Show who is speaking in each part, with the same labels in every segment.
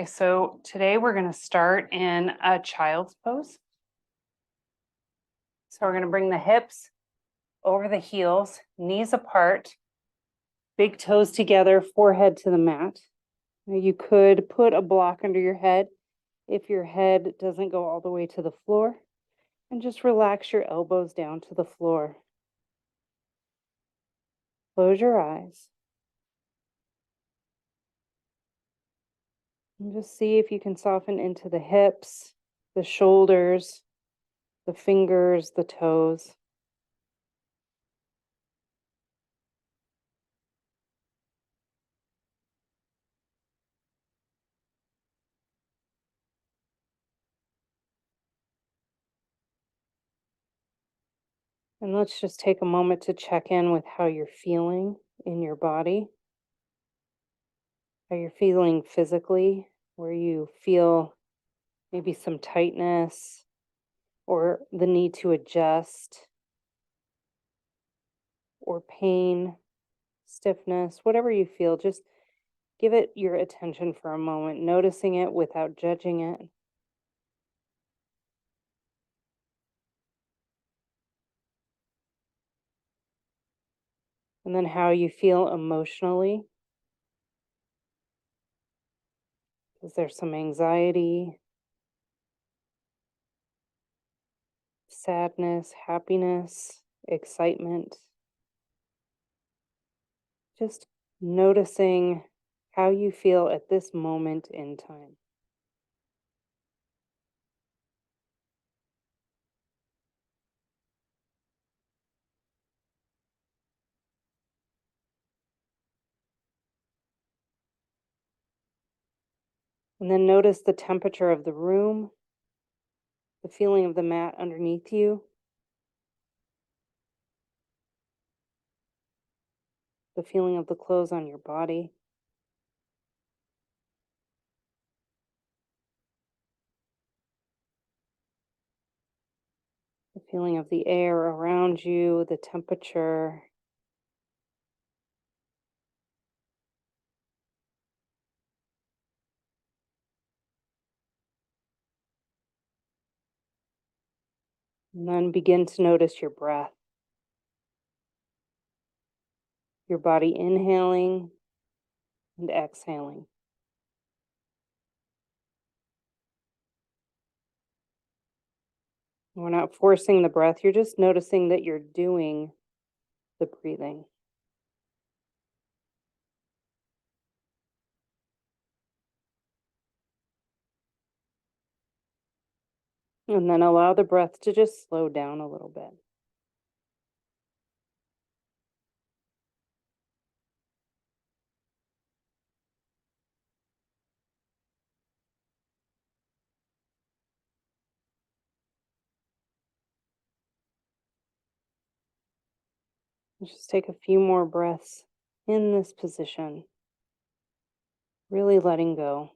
Speaker 1: Okay, so today we're going to start in a child's pose. So we're going to bring the hips over the heels, knees apart, big toes together, forehead to the mat. Now you could put a block under your head if your head doesn't go all the way to the floor, and just relax your elbows down to the floor. Close your eyes. And just see if you can soften into the hips, the shoulders, the fingers, the toes. And let's just take a moment to check in with how you're feeling in your body, how you're feeling physically, where you feel maybe some tightness or the need to adjust or pain, stiffness, whatever you feel. Just give it your attention for a moment, noticing it without judging it. And then how you feel emotionally. Is there some anxiety, sadness, happiness, excitement? Just noticing how you feel at this moment in time. And then notice the temperature of the room, the feeling of the mat underneath you, the feeling of the clothes on your body. The feeling of the air around you, the temperature. And then begin to notice your breath, your body inhaling and exhaling. We're not forcing the breath, you're just noticing that you're doing the breathing. And then allow the breath to just slow down a little bit. Just take a few more breaths in this position, really letting go.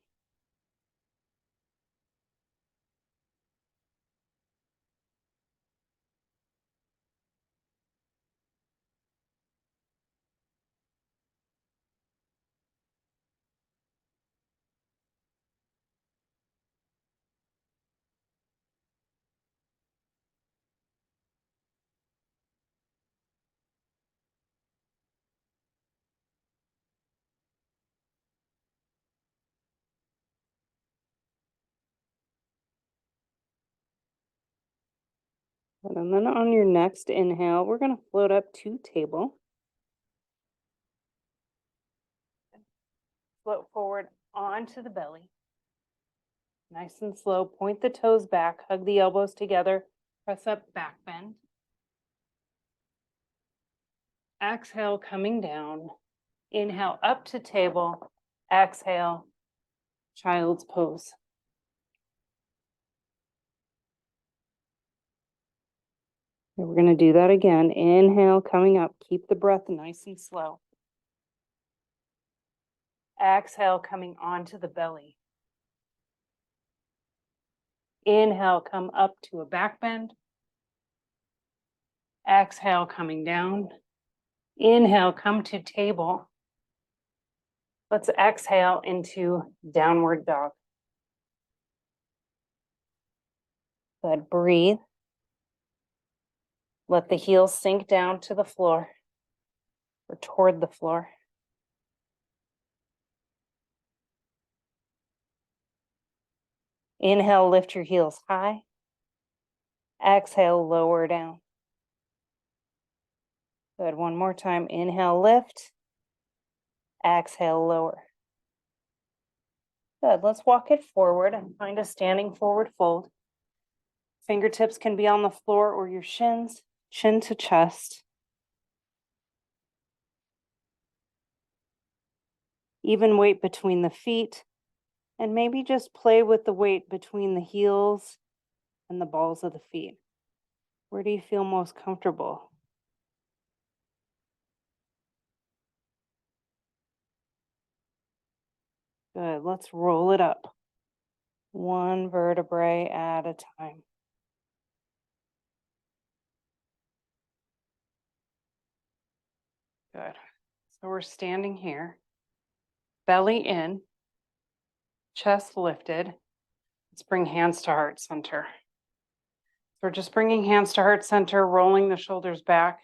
Speaker 1: And then on your next inhale, we're going to float up to table. Float forward onto the belly. Nice and slow. Point the toes back, hug the elbows together, press up, back bend. Exhale, coming down. Inhale up to table. Exhale, child's pose. And we're going to do that again. Inhale, coming up. Keep the breath nice and slow. Exhale, coming onto the belly. Inhale, come up to a back bend. Exhale, coming down. Inhale, come to table. Let's exhale into downward dog. Good, breathe. Let the heels sink down to the floor or toward the floor. Inhale, lift your heels high. Exhale, lower down. Good, one more time. Inhale, lift. Exhale, lower. Good, let's walk it forward and find a standing forward fold. Fingertips can be on the floor or your shins, chin to chest. Even weight between the feet, and maybe just play with the weight between the heels and the balls of the feet. Where do you feel most comfortable? Good, let's roll it up. One vertebrae at a time. Good. So we're standing here, belly in, chest lifted. Let's bring hands to heart center. So we're just bringing hands to heart center, rolling the shoulders back,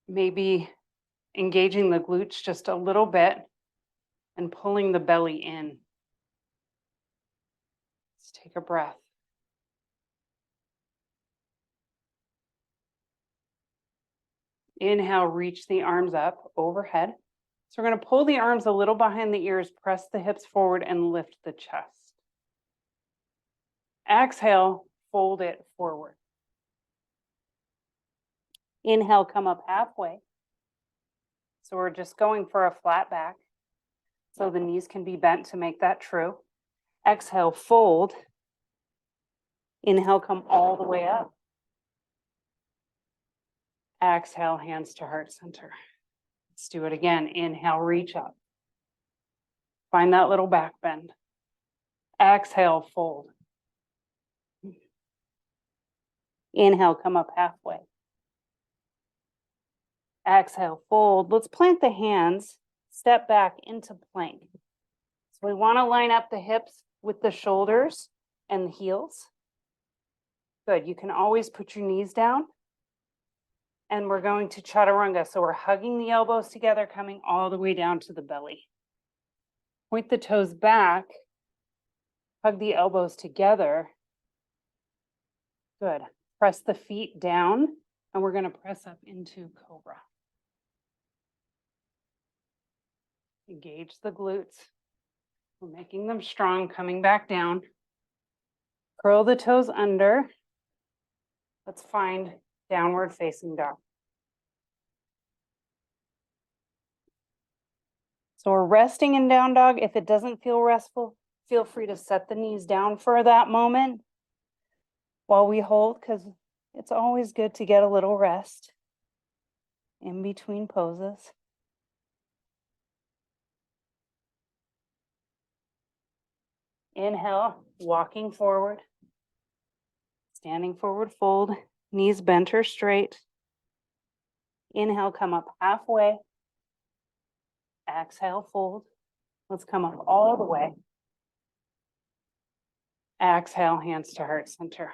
Speaker 1: maybe engaging the glutes just a little bit and pulling the belly in. Let's take a breath. Inhale, reach the arms up overhead. So we're going to pull the arms a little behind the ears, press the hips forward and lift the chest. Exhale, fold it forward. Inhale, come up halfway. So we're just going for a flat back. So the knees can be bent to make that true. Exhale, fold. Inhale, come all the way up. Exhale, hands to heart center. Let's do it again. Inhale, reach up. Find that little back bend. Exhale, fold. Inhale, come up halfway. Exhale, fold. Let's plant the hands, step back into plank. So we want to line up the hips with the shoulders and the heels. Good, you can always put your knees down. And we're going to chaturanga. So we're hugging the elbows together, coming all the way down to the belly. Point the toes back, hug the elbows together. Good. Press the feet down, and we're going to press up into cobra. Engage the glutes. We're making them strong, coming back down. Curl the toes under. Let's find downward facing dog. So we're resting in down dog. If it doesn't feel restful, feel free to set the knees down for that moment while we hold, because it's always good to get a little rest in between poses. Inhale, walking forward, standing forward fold, knees bent or straight. Inhale, come up halfway. Exhale, fold. Let's come up all the way. Exhale, hands to heart center.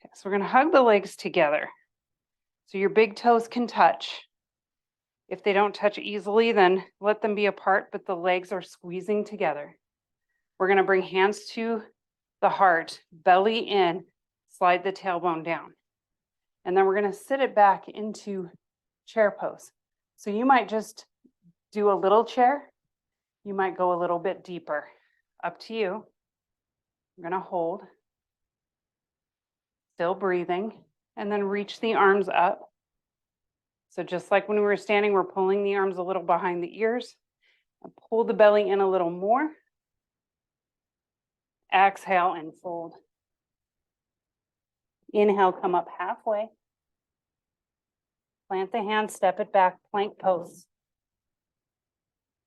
Speaker 1: Okay, so we're going to hug the legs together. So your big toes can touch. If they don't touch easily, then let them be apart, but the legs are squeezing together. We're going to bring hands to the heart, belly in, slide the tailbone down. And then we're going to sit it back into chair pose. So you might just do a little chair. You might go a little bit deeper. Up to you. I'm going to hold. Still breathing. And then reach the arms up. So just like when we were standing, we're pulling the arms a little behind the ears. And pull the belly in a little more. Exhale and fold. Inhale, come up halfway. Plant the hands, step it back, plank pose.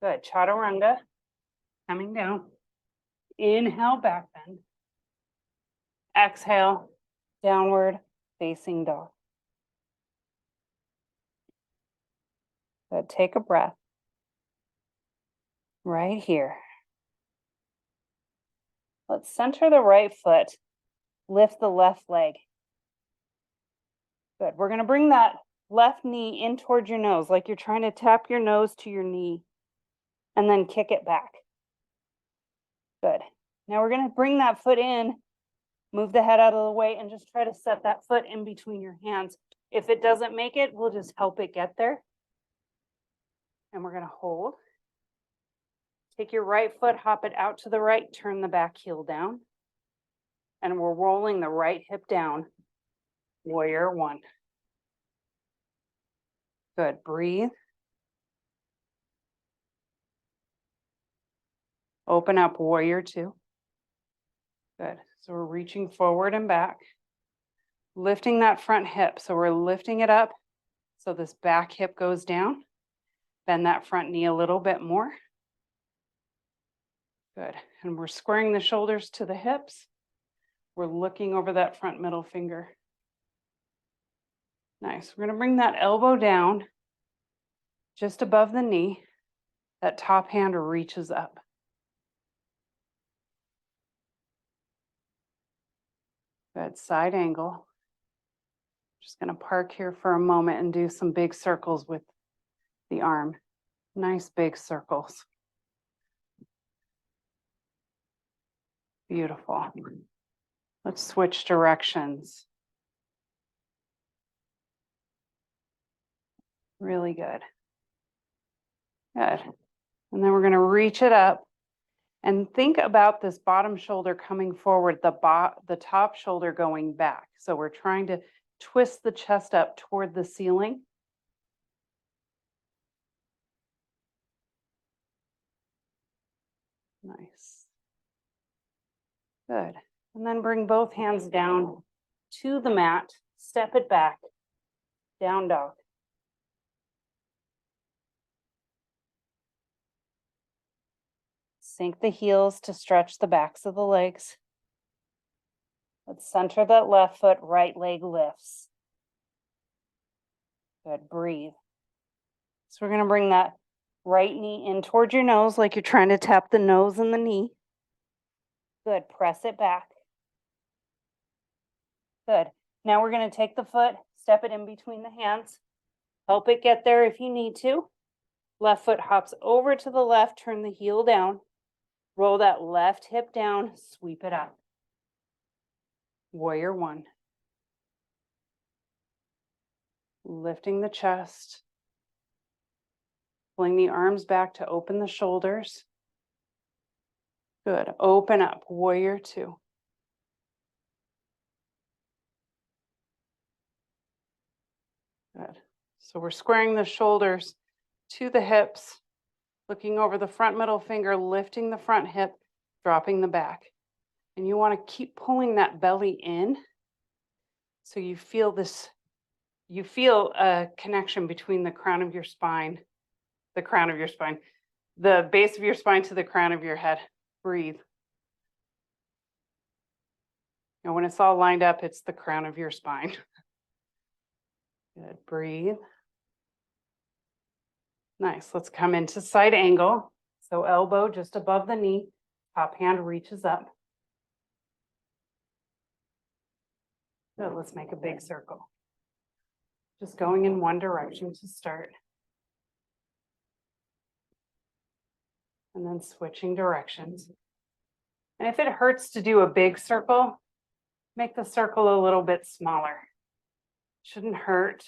Speaker 1: Good, chaturanga, coming down. Inhale, back bend. Exhale, downward facing dog. Good, take a breath. right here. Let's center the right foot, lift the left leg. Good. We're going to bring that left knee in towards your nose, like you're trying to tap your nose to your knee, and then kick it back. Good. Now we're going to bring that foot in, move the head out of the way, and just try to set that foot in between your hands. If it doesn't make it, we'll just help it get there. And we're going to hold. Take your right foot, hop it out to the right, turn the back heel down. And we're rolling the right hip down. Warrior one. Good. Breathe. Open up, warrior two. Good. So we're reaching forward and back. Lifting that front hip. So we're lifting it up. So this back hip goes down. Bend that front knee a little bit more. Good. And we're squaring the shoulders to the hips. We're looking over that front middle finger. Nice. We're going to bring that elbow down just above the knee. That top hand reaches up. Good. Side angle. Just going to park here for a moment and do some big circles with the arm. Nice big circles. Beautiful. Let's switch directions. Really good. Good. And then we're going to reach it up and think about this bottom shoulder coming forward, the top shoulder going back. So we're trying to twist the chest up toward the ceiling. Nice. Good. And then bring both hands down to the mat, step it back, down dog. Sink the heels to stretch the backs of the legs. Let's center that left foot, right leg lifts. Good, breathe. So we're going to bring that right knee in towards your nose like you're trying to tap the nose and the knee. Good, press it back. Good. Now we're going to take the foot, step it in between the hands. Help it get there if you need to. Left foot hops over to the left, turn the heel down. Roll that left hip down, sweep it up. Warrior one. Lifting the chest. Pulling the arms back to open the shoulders. Good. Open up. Warrior two. Good. So we're squaring the shoulders to the hips, looking over the front middle finger, lifting the front hip, dropping the back. And you want to keep pulling that belly in so you feel this, you feel a connection between the crown of your spine, the base of your spine to the crown of your head. Breathe. And when it's all lined up, it's the crown of your spine. Good. Breathe. Nice. Let's come into side angle. So elbow just above the knee, top hand reaches up. Good. Let's make a big circle. Just going in one direction to start. And then switching directions. And if it hurts to do a big circle, make the circle a little bit smaller. Shouldn't hurt.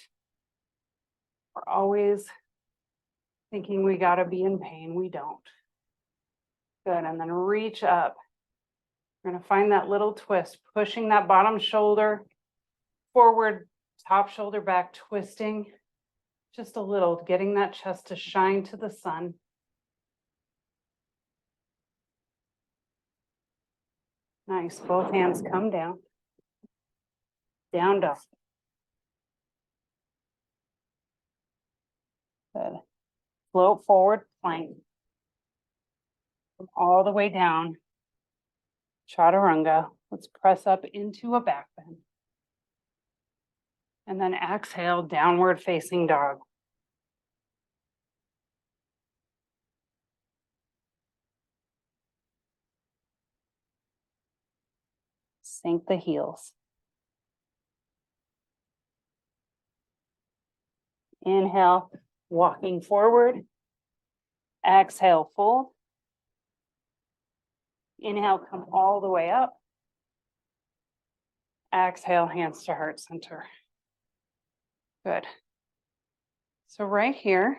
Speaker 1: We're always thinking we got to be in pain. We don't. Good. And then reach up. We're going to find that little twist, pushing that bottom shoulder forward, top shoulder back, twisting just a little, getting that chest to shine to the sun. Nice. Both hands come down. Down dog. Good. Float forward, plank. Come all the way down. Chaturanga. Let's press up into a back bend. And then exhale, downward facing dog. Sink the heels. Inhale, walking forward. Exhale, fold. Inhale, come all the way up. Exhale, hands to heart center. Good. So right here,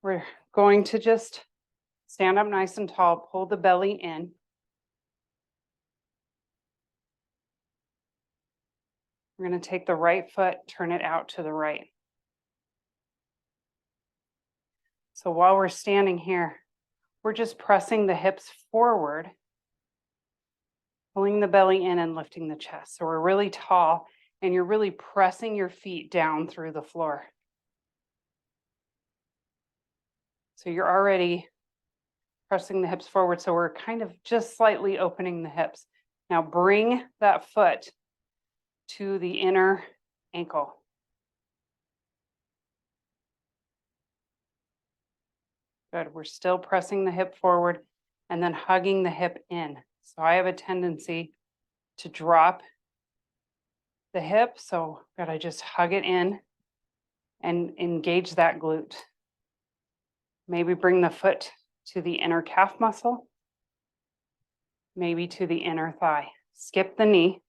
Speaker 1: we're going to just stand up nice and tall, pull the belly in. We're going to take the right foot, turn it out to the right. So while we're standing here, we're just pressing the hips forward, pulling the belly in and lifting the chest. So we're really tall and you're really pressing your feet down through the floor. So you're already pressing the hips forward. So we're kind of just slightly opening the hips. Now bring that foot to the inner ankle. Good. We're still pressing the hip forward and then hugging the hip in. So I have a tendency to drop the hip. So gotta just hug it in and engage that glute. Maybe bring the foot to the inner calf muscle, maybe to the inner thigh. Skip the knee.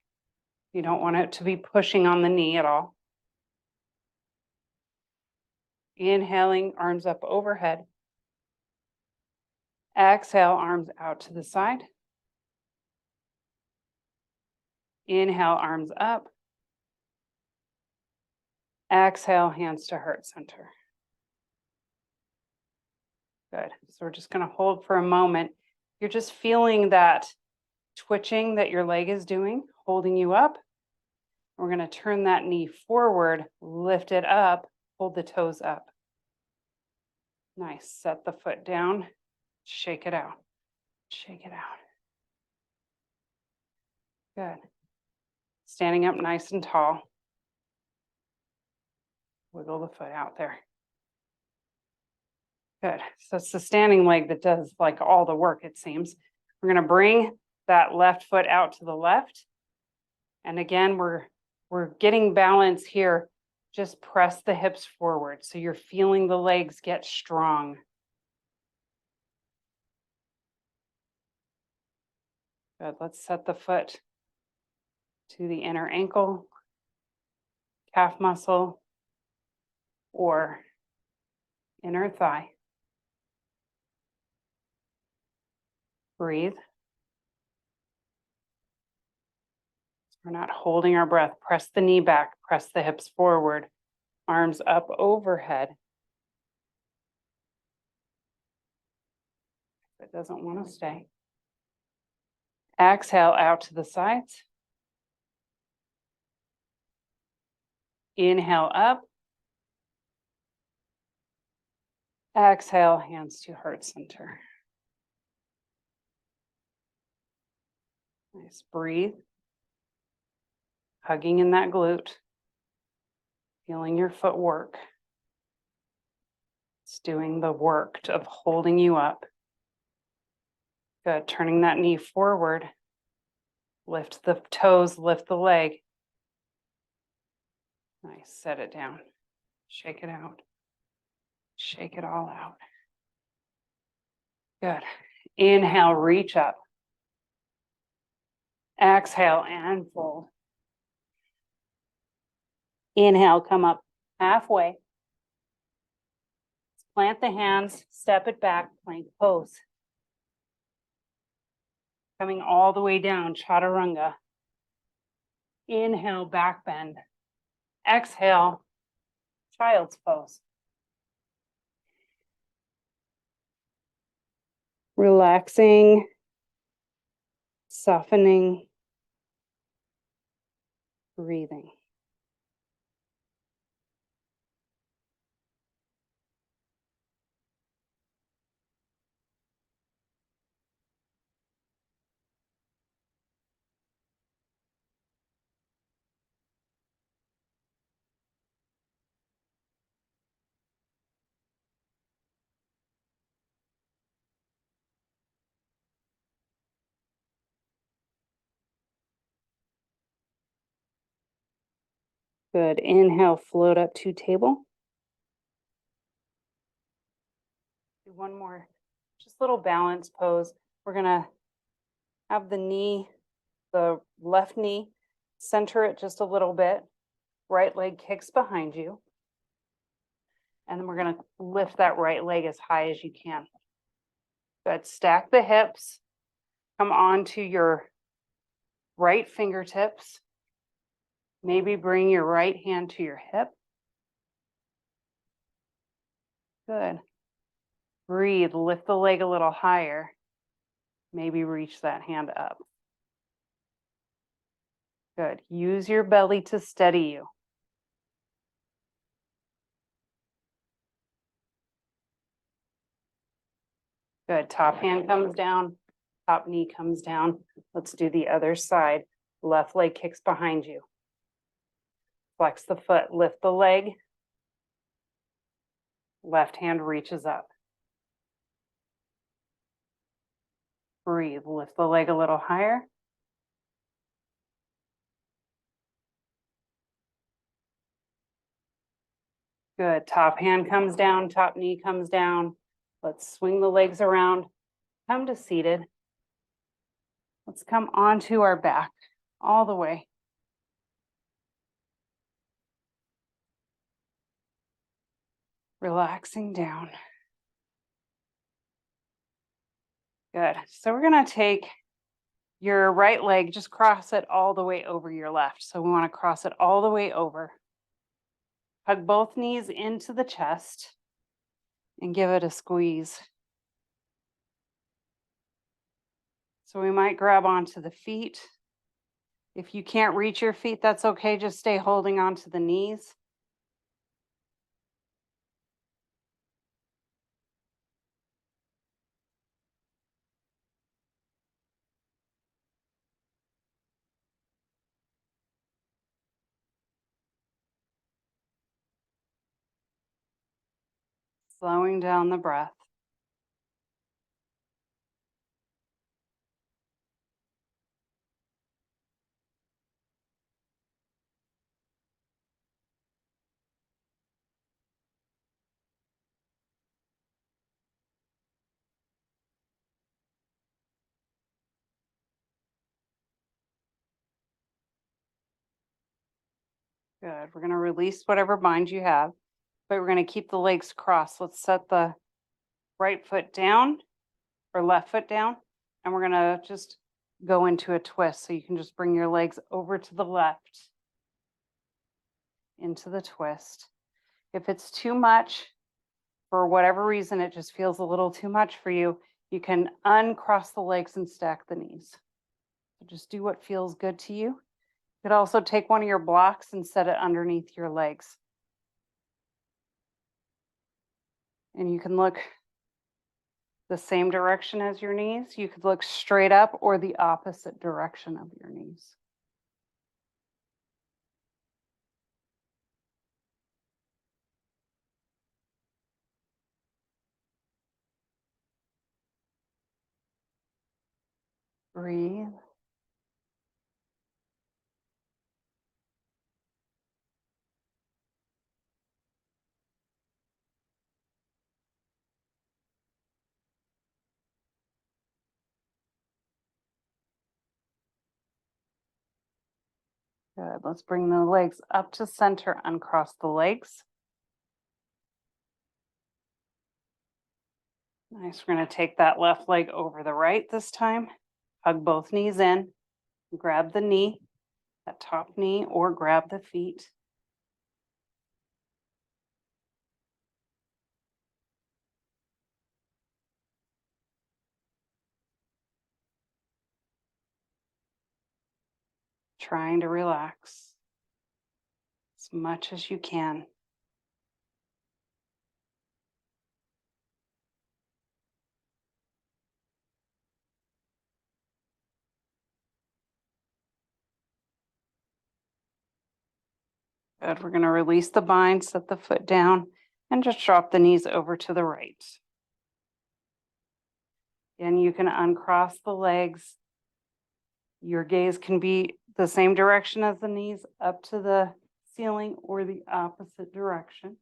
Speaker 1: You don't want it to be pushing on the knee at all. Inhaling, arms up overhead. Exhale, arms out to the side. Inhale, arms up. Exhale, hands to heart center. Good. So we're just going to hold for a moment. You're just feeling that twitching that your leg is doing, holding you up. We're going to turn that knee forward, lift it up, hold the toes up. Nice. Set the foot down, shake it out. Shake it out. Good. Standing up nice and tall. Wiggle the foot out there. Good. So it's the standing leg that does like all the work, it seems. We're going to bring that left foot out to the left. And again, we're getting balance here. Just press the hips forward. So you're feeling the legs get strong. Good. Let's set the foot to the inner ankle, calf muscle, or inner thigh. Breathe. We're not holding our breath. Press the knee back, press the hips forward, arms up overhead. If it doesn't want to stay. Exhale out to the sides. Inhale up. Exhale, hands to heart center. Nice. Breathe. Hugging in that glute. Feeling your footwork. It's doing the work of holding you up. Good. Turning that knee forward. Lift the toes, lift the leg. Nice. Set it down. Shake it out. Shake it all out. Good. Inhale, reach up. Exhale and fold. Inhale, come up halfway. Plant the hands, step it back, plank pose. Coming all the way down, chaturanga. Inhale, back bend. Exhale, child's pose. Relaxing, softening, breathing. Good. Inhale, float up to table. Do one more, just little balance pose. We're gonna have the left knee, center it just a little bit. Right leg kicks behind you. And then we're gonna lift that right leg as high as you can. Good. Stack the hips. Come onto your right fingertips. Maybe bring your right hand to your hip. Good. Breathe, lift the leg a little higher. Maybe reach that hand up. Good. Use your belly to steady you. Good. Top hand comes down, top knee comes down. Let's do the other side. Left leg kicks behind you. Flex the foot, lift the leg. Left hand reaches up. Breathe, lift the leg a little higher. Good. Top hand comes down, top knee comes down. Let's swing the legs around. Come to seated. Let's come onto our back all the way. Relaxing down. Good. So we're going to take your right leg, just cross it all the way over your left. So we want to cross it all the way over. Hug both knees into the chest and give it a squeeze. So we might grab onto the feet. If you can't reach your feet, that's okay. Just stay holding onto the knees. Slowing down the breath. Good. We're going to release whatever bind you have, but we're going to keep the legs crossed. Let's set the right foot down or left foot down, and we're going to just go into a twist. So you can just bring your legs over to the left into the twist. If it's too much, for whatever reason, it just feels a little too much for you, you can uncross the legs and stack the knees. So just do what feels good to you. You could also take one of your blocks and set it underneath your legs. And you can look the same direction as your knees. You could look straight up or the opposite direction of your knees. Breathe. Good. Let's bring the legs up to center, uncross the legs. Nice. We're going to take that left leg over the right this time. Hug both knees in. Grab the knee, that top knee, or grab the feet. Trying to relax as much as you can. Good. We're going to release the bind, set the foot down, and just drop the knees over to the right. And you can uncross the legs. Your gaze can be the same direction as the knees, up to the ceiling or the opposite direction.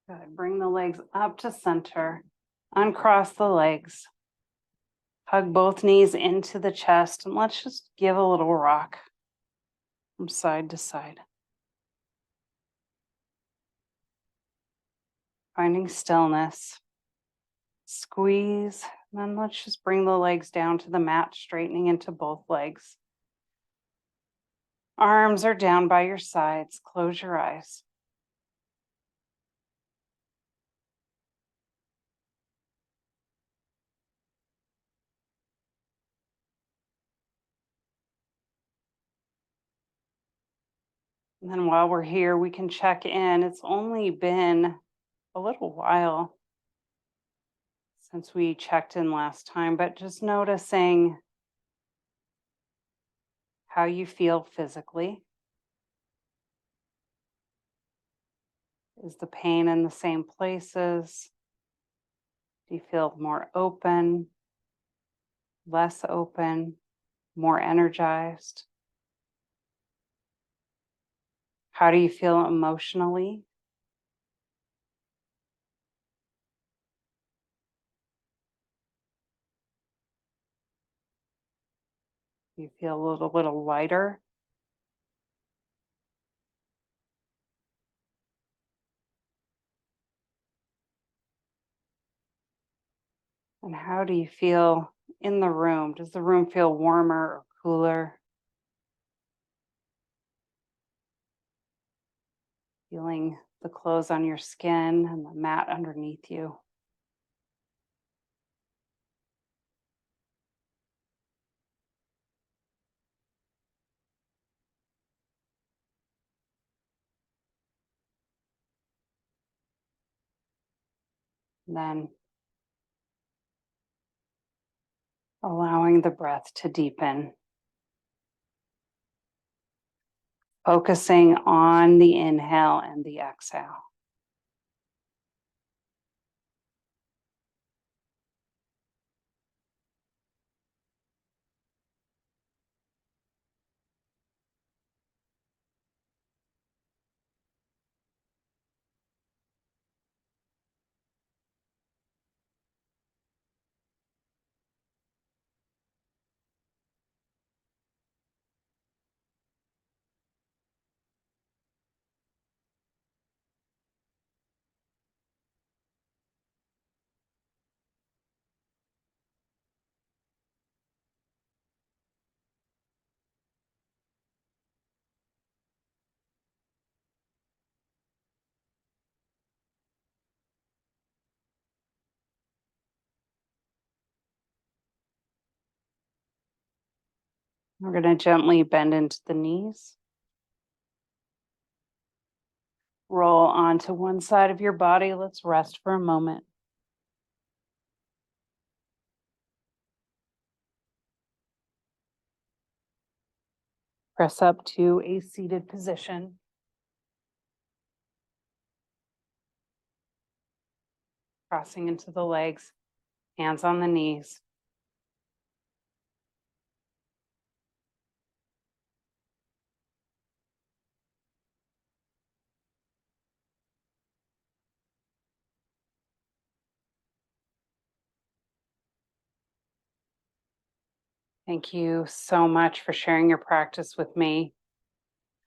Speaker 1: Good. Bring the legs up to center. Uncross the legs. Hug both knees into the chest, and let's just give a little rock from side to side. Finding stillness. Squeeze, and then let's just bring the legs down to the mat, straightening into both legs. Arms are down by your sides. Close your eyes. And then while we're here, we can check in. It's only been a little while since we checked in last time, but just noticing how you feel physically. Is the pain in the same places? Do you feel more open, less open, more energized? How do you feel emotionally? Do you feel a little lighter? And how do you feel in the room? Does the room feel warmer or cooler? Feeling the clothes on your skin and the mat underneath you. And then allowing the breath to deepen. Focusing on the inhale and the exhale. We're going to gently bend into the knees. Roll onto one side of your body. Let's rest for a moment. Press up to a seated position. Crossing into the legs, hands on the knees. Thank you so much for sharing your practice with me.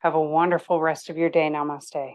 Speaker 1: Have a wonderful rest of your day. Namaste.